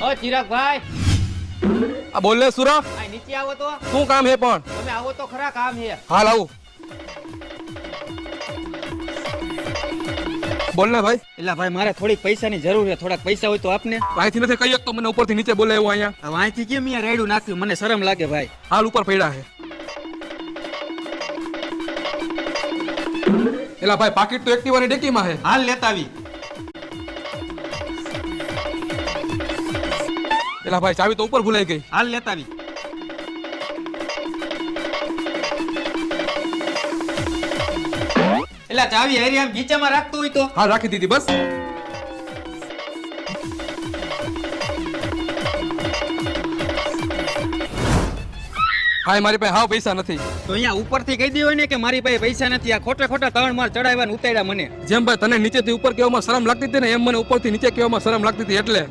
ઓ ચિરાગભાઈ, આ બોલ ને સુરા, આ નીચે આવો તો. શું કામ હે પણ? તમે આવો તો ખરા, કામ છે. હાલ આવું. બોલ ને ભાઈ. એલા ભાઈ, મારે થોડીક પૈસાની જરૂર છે. થોડાક પૈસા હોય તો આપને. અહીંથી નથી કહી શકતો, મને ઉપરથી નીચે બોલે એવું અહીંયા. હવે અહીંથી કેમ અહીંયા રેડું નાખ્યું? મને શરમ લાગે ભાઈ. હાલ ઉપર પડ્યા છે. એલા ભાઈ, પાકીટ તો એક્ટિવાની ડેકીમાં છે. હાલ લેતા આવી. એલા ભાઈ, ચાવી તો ઉપર ભૂલાઈ ગઈ. હાલ લેતા આવી. એલા ચાવી હેરી આમ ગીચામાં રાખતો હોય તો. હા, રાખી દીધી બસ. હા, મારી પાસે હાવ પૈસા નથી. તો અહીંયા ઉપરથી કહી દેવાય ને કે મારી પાસે પૈસા નથી. આ ખોટા ખોટા ત્રણ માર ચડાવ્યા ને ઉતાર્યા મને. જેમ ભાઈ તને નીચેથી ઉપર કહેવામાં શરમ લાગતી હતી ને, એમ મને ઉપરથી નીચે કહેવામાં શરમ લાગતી હતી એટલે.